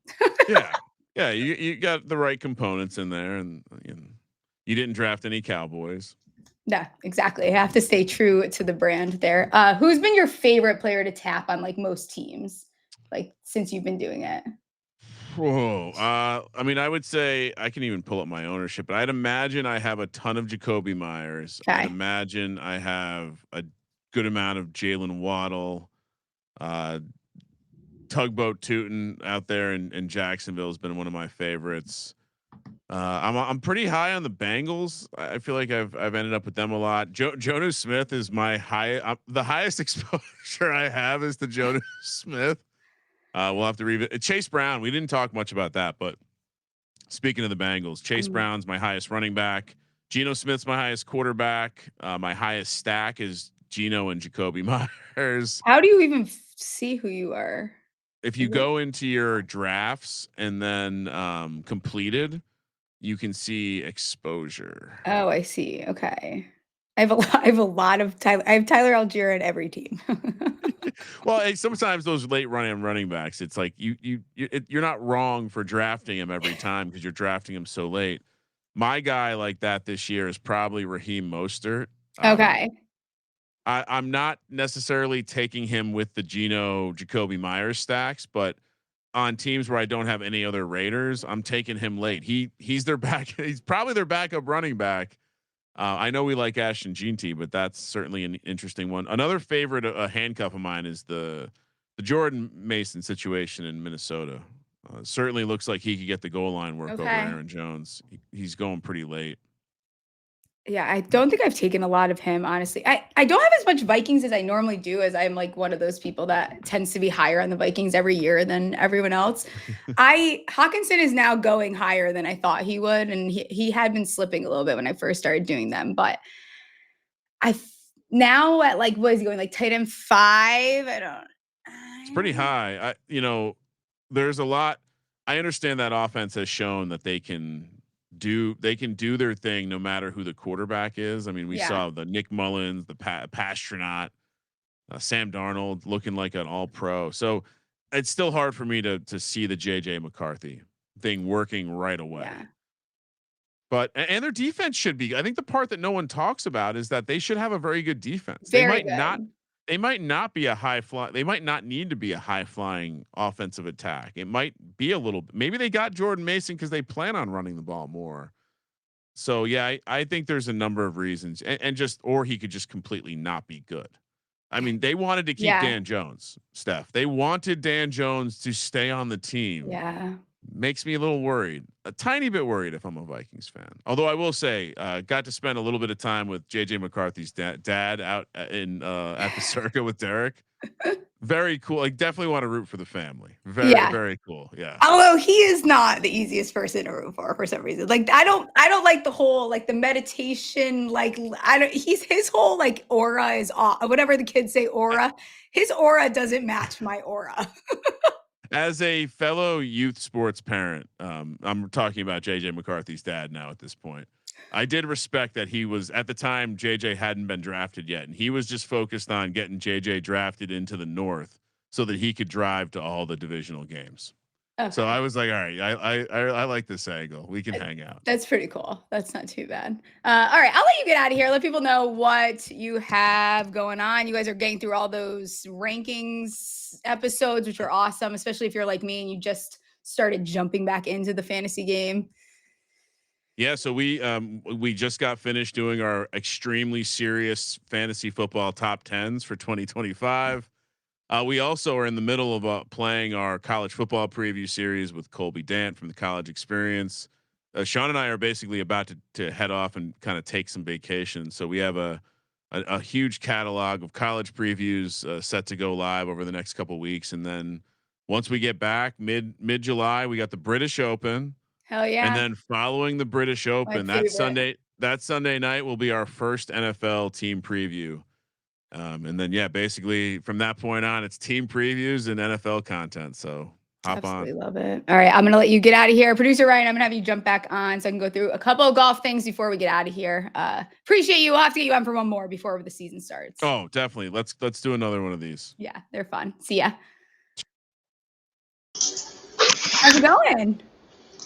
Yeah, you got the right components in there, and you didn't draft any Cowboys. Yeah, exactly. I have to stay true to the brand there. Who's been your favorite player to tap on like most teams, like since you've been doing it? Whoa. I mean, I would say I can even pull up my ownership, but I'd imagine I have a ton of Jacoby Myers. Okay. I'd imagine I have a good amount of Jaylen Waddle. Tugboat Tootin out there in Jacksonville has been one of my favorites. I'm pretty high on the Bengals. I feel like I've ended up with them a lot. Jonas Smith is my the highest exposure I have is to Jonas Smith. We'll have to revisit Chase Brown. We didn't talk much about that, but speaking of the Bengals, Chase Brown's my highest running back. Geno Smith's my highest quarterback. My highest stack is Geno and Jacoby Myers. How do you even see who you are? If you go into your drafts and then completed, you can see exposure. Oh, I see. Okay. I have a lot of Tyler. I have Tyler Algier in every team. Well, sometimes those late running backs, it's like you're not wrong for drafting him every time because you're drafting him so late. My guy like that this year is probably Raheem Mostert. Okay. I'm not necessarily taking him with the Geno Jacoby Myers stacks, but on teams where I don't have any other Raiders, I'm taking him late. He's their back. He's probably their backup running back. I know we like Ashton Jeanty, but that's certainly an interesting one. Another favorite, a handcuff of mine, is the Jordan Mason situation in Minnesota. Certainly looks like he could get the goal line work over Aaron Jones. He's going pretty late. Yeah, I don't think I've taken a lot of him, honestly. I don't have as much Vikings as I normally do, as I'm like one of those people that tends to be higher on the Vikings every year than everyone else. Hawkinson is now going higher than I thought he would, and he had been slipping a little bit when I first started doing them, but now at like, what is he going, like tight end 5? It's pretty high. There's a lot. I understand that offense has shown that they can do their thing no matter who the quarterback is. I mean, we saw the Nick Mullins, the Pasternak, Sam Darnold looking like an all pro. So it's still hard for me to see the JJ McCarthy thing working right away. Yeah. But and their defense should be. I think the part that no one talks about is that they should have a very good defense. They might not be a high fly. They might not need to be a high flying offensive attack. It might be a little. Maybe they got Jordan Mason because they plan on running the ball more. So yeah, I think there's a number of reasons, or he could just completely not be good. I mean, they wanted to keep Dan Jones, Steph. They wanted Dan Jones to stay on the team. Yeah. makes me a little worried, a tiny bit worried if I'm a Vikings fan. Although I will say, got to spend a little bit of time with JJ McCarthy's dad out in at the circuit with Derek. Very cool. Like definitely want to root for the family. Very, Yeah. very cool. Yeah. Although he is not the easiest person to root for some reason. Like I don't like the whole like the meditation, like I don't his whole like aura is off. Whatever the kids say aura. His aura doesn't match my aura. As a fellow youth sports parent, I'm talking about JJ McCarthy's dad now at this point. I did respect that he was at the time JJ hadn't been drafted yet, and he was just focused on getting JJ drafted into the North so that he could drive to all the divisional games. Okay. So I was like, all right, I like this angle. We can hang out. That's pretty cool. That's not too bad. All right, I'll let you get out of here. Let people know what you have going on. You guys are getting through all those rankings episodes, which are awesome, especially if you're like me and you just started jumping back into the fantasy game. Yeah, so we just got finished doing our extremely serious fantasy football top 10s for 2025. We also are in the middle of playing our college football preview series with Colby Dant from the College Experience. Sean and I are basically about to head off and kind of take some vacation. So we have a huge catalog of college previews set to go live over the next couple of weeks, and then once we get back mid July, we got the British Open. Hell yeah! And then following the British Open, that Sunday night will be our first NFL team preview. And then, yeah, basically from that point on, it's team previews and NFL content. So hop on. Love it. All right. I'm going to let you get out of here. Producer Ryan, I'm going to have you jump back on so I can go through a couple of golf things before we get out of here. Appreciate you. We'll have to get you on for one more before the season starts. Oh, definitely. Let's do another one of these. Yeah, they're fun. See ya. How's it going?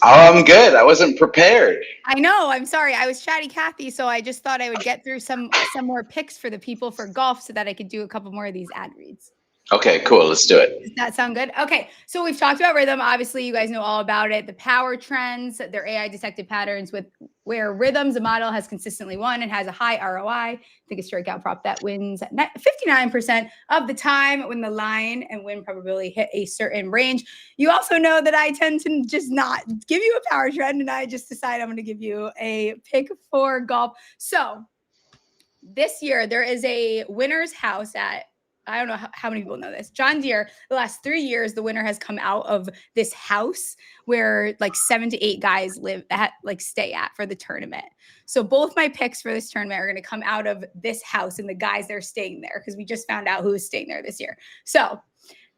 I'm good. I wasn't prepared. I know. I'm sorry. I was chatty Cathy, so I just thought I would get through some more picks for the people for golf so that I could do a couple more of these ad reads. Okay, cool. Let's do it. Does that sound good? Okay. So we've talked about rhythm. Obviously, you guys know all about it. The power trends, their AI detected patterns with where rhythms, a model has consistently won and has a high ROI. I think a strikeout prop that wins 59% of the time when the line and win probability hit a certain range. You also know that I tend to just not give you a power trend, and I just decide I'm going to give you a pick for golf. So this year, there is a winner's house at, I don't know how many people know this. John Deere, the last 3 years, the winner has come out of this house where like 7 to 8 guys stay at for the tournament. So both my picks for this tournament are going to come out of this house and the guys that are staying there because we just found out who is staying there this year. So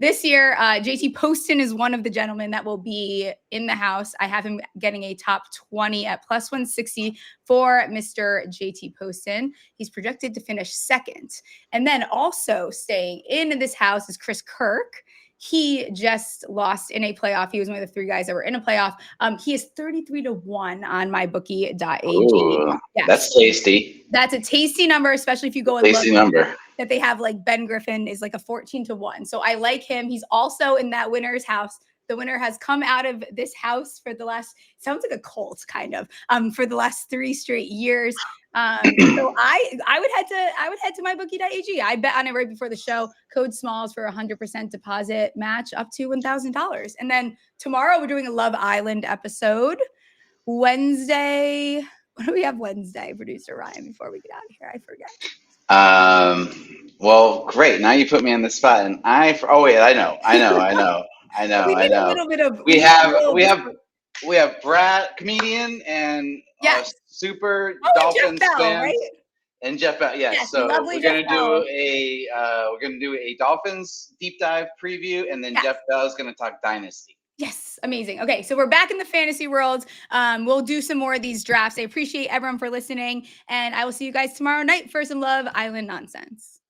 this year, JT Poston is one of the gentlemen that will be in the house. I have him getting a top 20 at plus 160 for Mr. JT Poston. He's projected to finish second. And then also staying in this house is Chris Kirk. He just lost in a playoff. He was one of the 3 guys that were in a playoff. He is 33-1 on mybookie.ag. Ooh, yes. That's tasty. That's a tasty number, especially if you go and tasty number. That they have like Ben Griffin is like a 14-1. So I like him. He's also in that winner's house. The winner has come out of this house for the last, sounds like a cult kind of, for the last 3 straight years. So I would head to mybookie.ag. I bet on it right before the show. Code SMALLS for 100% deposit match up to $1,000. And then tomorrow we're doing a Love Island episode. Wednesday, what do we have Wednesday, producer Ryan, before we get out of here? I forget. Well, great. Now you put me on the spot, and I know. We need a little bit of. We have Brad, comedian, and super Dolphins Jeff Bell, fans, right? and Jeff Bell. Yes. So we're gonna do a Dolphins deep dive preview, and then Jeff Bell is gonna talk Dynasty. Yes, amazing. Okay, so we're back in the fantasy world. We'll do some more of these drafts. I appreciate everyone for listening, and I will see you guys tomorrow night for some Love Island nonsense.